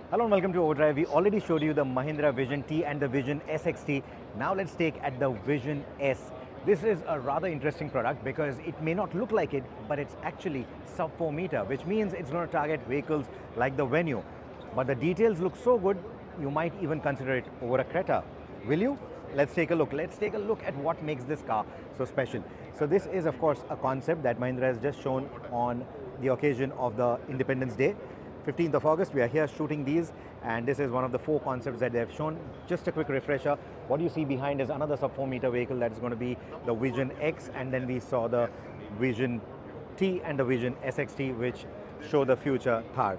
Hello and welcome to Overdrive. We already showed you the Mahindra Vision T and the Vision SXT. Now let's take at the Vision S. This is a rather interesting product because it may not look like it, but it's actually sub 4 meter, which means it's going to target vehicles like the Venue. But the details look so good, you might even consider it over a Creta. Will you? Let's take a look. Let's take a look at what makes this car so special. So this is of course a concept that Mahindra has just shown on the occasion of the Independence Day. 15th of August, we are here shooting these, and this is one of the 4 concepts that they have shown. Just a quick refresher, what you see behind is another sub 4 meter vehicle that is going to be the Vision X, and then we saw the Vision T and the Vision SXT, which show the future Thar.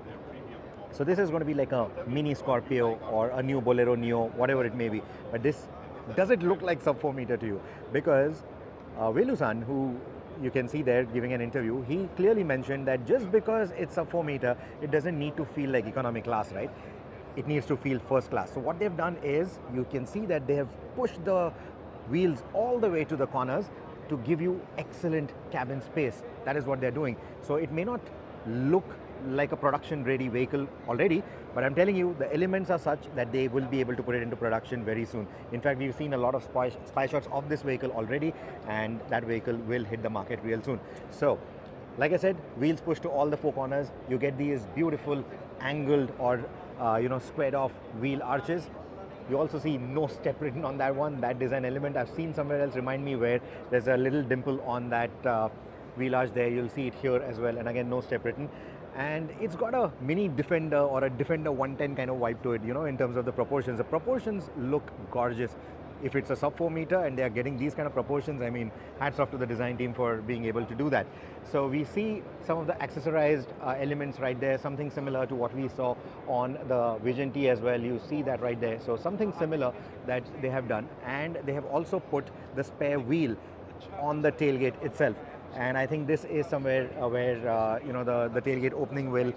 So this is going to be like a mini Scorpio or a new Bolero Neo, whatever it may be. But this, does it look like sub 4 meter to you? Because Velu-san, who you can see there giving an interview, he clearly mentioned that just because it's a 4 meter, it doesn't need to feel like economy class, right? It needs to feel first class. So what they've done is, you can see that they have pushed the wheels all the way to the corners to give you excellent cabin space. That is what they're doing. So it may not look like a production ready vehicle already, but I'm telling you, the elements are such that they will be able to put it into production very soon. In fact, we've seen a lot of spy shots of this vehicle already, and that vehicle will hit the market real soon. So, like I said, wheels pushed to all the 4 corners. You get these beautiful angled or squared off wheel arches. You also see no step written on that one. That design element I've seen somewhere else. Remind me where there's a little dimple on that wheel arch there. You'll see it here as well, and again, no step written. And it's got a mini Defender or a Defender 110 kind of vibe to it, in terms of the proportions. The proportions look gorgeous. If it's a sub 4 meter and they are getting these kind of proportions, I mean, hats off to the design team for being able to do that. So we see some of the accessorized elements right there, something similar to what we saw on the Vision T as well. You see that right there. So something similar that they have done, and they have also put the spare wheel on the tailgate itself. And I think this is somewhere where the tailgate opening will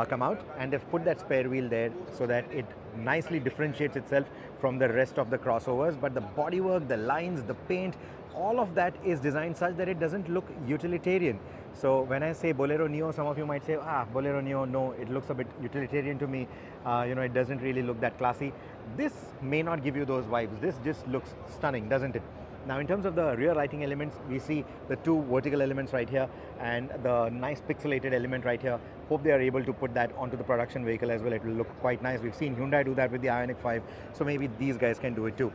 come out, and they've put that spare wheel there so that it nicely differentiates itself from the rest of the crossovers. But the bodywork, the lines, the paint, all of that is designed such that it doesn't look utilitarian. So when I say Bolero Neo, some of you might say, Bolero Neo, no, it looks a bit utilitarian to me. It doesn't really look that classy. This may not give you those vibes. This just looks stunning, doesn't it? Now, in terms of the rear lighting elements, we see the 2 vertical elements right here and the nice pixelated element right here. Hope they are able to put that onto the production vehicle as well. It will look quite nice. We've seen Hyundai do that with the Ioniq 5, so maybe these guys can do it too.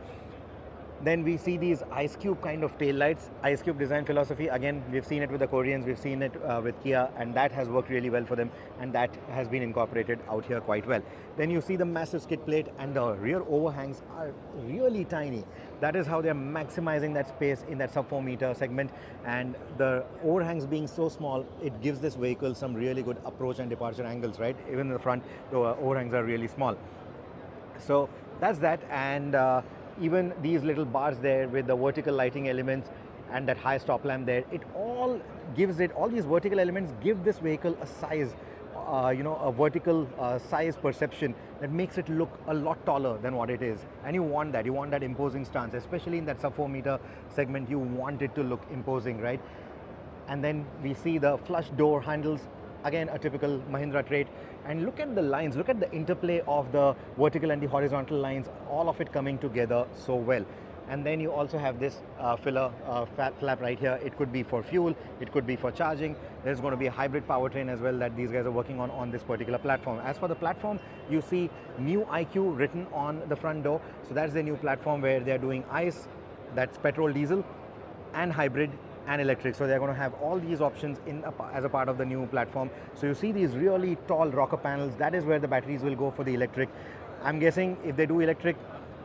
Then we see these ice cube kind of tail lights, ice cube design philosophy. Again, we've seen it with the Koreans, we've seen it with Kia, and that has worked really well for them, and that has been incorporated out here quite well. Then you see the massive skid plate, and the rear overhangs are really tiny. That is how they're maximizing that space in that sub 4 meter segment, and the overhangs being so small, it gives this vehicle some really good approach and departure angles, right? Even in the front, the overhangs are really small. So that's that, and even these little bars there with the vertical lighting elements and that high stop lamp there, it all gives it, all these vertical elements give this vehicle a size, a vertical size perception that makes it look a lot taller than what it is. And you want that imposing stance, especially in that sub 4 meter segment. You want it to look imposing, right? And then we see the flush door handles, again a typical Mahindra trait. And look at the lines, look at the interplay of the vertical and the horizontal lines, all of it coming together so well. And then you also have this filler flap right here. It could be for fuel, it could be for charging. There's going to be a hybrid powertrain as well that these guys are working on this particular platform. As for the platform, you see new IQ written on the front door. So that's the new platform where they're doing ICE, that's petrol, diesel, and hybrid, and electric. So they're going to have all these options as a part of the new platform. So you see these really tall rocker panels. That is where the batteries will go for the electric. I'm guessing if they do electric,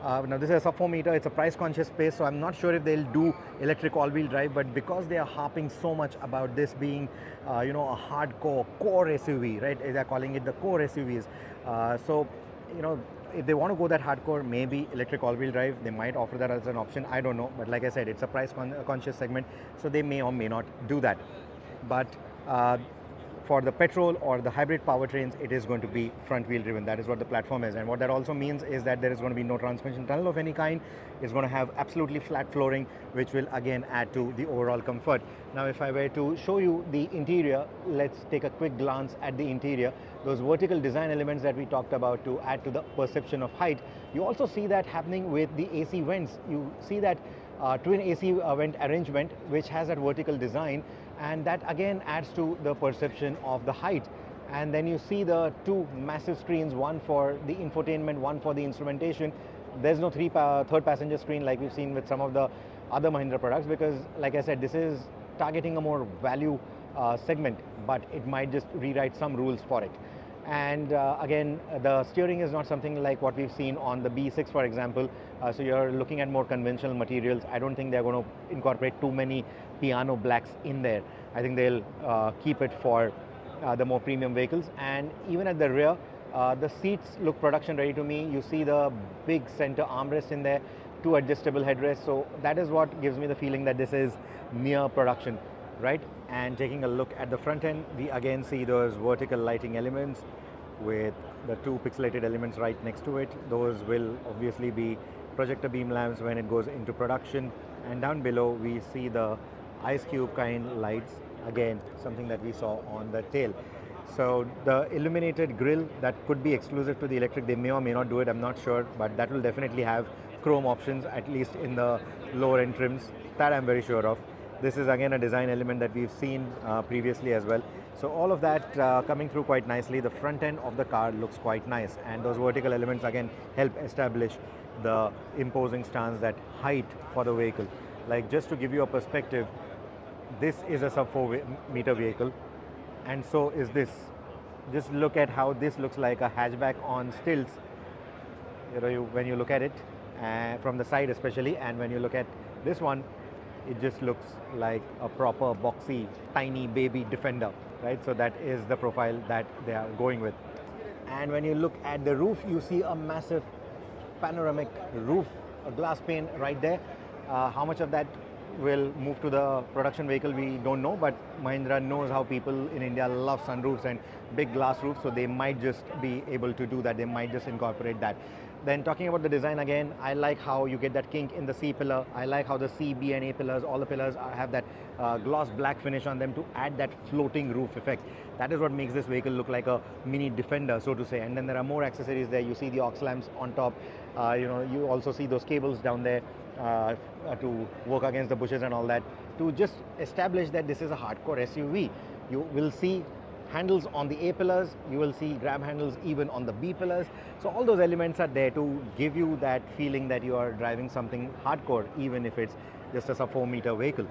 now this is a sub 4 meter, it's a price conscious space, so I'm not sure if they'll do electric all-wheel drive, but because they are harping so much about this being a hardcore core SUV, right? They're calling it the core SUVs. If they want to go that hardcore, maybe electric all-wheel drive, they might offer that as an option. I don't know, but like I said, it's a price conscious segment, so they may or may not do that. But for the petrol or the hybrid powertrains, it is going to be front wheel driven. That is what the platform is. And what that also means is that there is going to be no transmission tunnel of any kind. It's going to have absolutely flat flooring, which will again add to the overall comfort. Now, if I were to show you the interior, let's take a quick glance at the interior. Those vertical design elements that we talked about to add to the perception of height, you also see that happening with the AC vents. You see that twin AC vent arrangement, which has that vertical design, and that again adds to the perception of the height. And then you see the two massive screens, one for the infotainment, one for the instrumentation. There's no third passenger screen like we've seen with some of the other Mahindra products, because like I said, this is targeting a more value segment, but it might just rewrite some rules for it. And again, the steering is not something like what we've seen on the B6, for example. So you're looking at more conventional materials. I don't think they're going to incorporate too many piano blacks in there. I think they'll keep it for the more premium vehicles. And even at the rear, the seats look production ready to me. You see the big center armrest in there, two adjustable headrests. So that is what gives me the feeling that this is near production, right? And taking a look at the front end, we again see those vertical lighting elements with the two pixelated elements right next to it. Those will obviously be projector beam lamps when it goes into production. And down below, we see the ice cube kind lights, again something that we saw on the tail. So the illuminated grille, that could be exclusive to the electric. They may or may not do it, I'm not sure, but that will definitely have chrome options, at least in the lower end trims. That I'm very sure of. This is again a design element that we've seen previously as well. So all of that coming through quite nicely. The front end of the car looks quite nice, and those vertical elements again help establish the imposing stance, that height for the vehicle. Like, just to give you a perspective, this is a sub-4-meter vehicle, and so is this. Just look at how this looks like a hatchback on stilts. You know, when you look at it from the side especially, and when you look at this one, it just looks like a proper boxy, tiny baby Defender, right? So that is the profile that they are going with. And when you look at the roof, you see a massive panoramic roof, a glass pane right there. How much of that will move to the production vehicle, we don't know, but Mahindra knows how people in India love sunroofs and big glass roofs, so they might just be able to do that. They might just incorporate that. Then talking about the design again, I like how you get that kink in the C pillar. I like how the C, B and A pillars, all the pillars have that gloss black finish on them to add that floating roof effect. That is what makes this vehicle look like a mini Defender, so to say. And then there are more accessories there. You see the aux lamps on top. You also see those cables down there to work against the bushes and all that, to just establish that this is a hardcore SUV. You will see handles on the A pillars, you will see grab handles even on the B pillars. So all those elements are there to give you that feeling that you are driving something hardcore, even if it's just a sub-4-meter vehicle.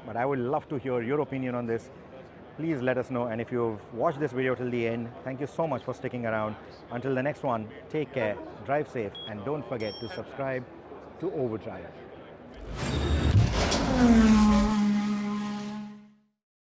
But I would love to hear your opinion on this. Please let us know. And if you've watched this video till the end, thank you so much for sticking around. Until the next one, take care, drive safe, and don't forget to subscribe to OVERDRIVE.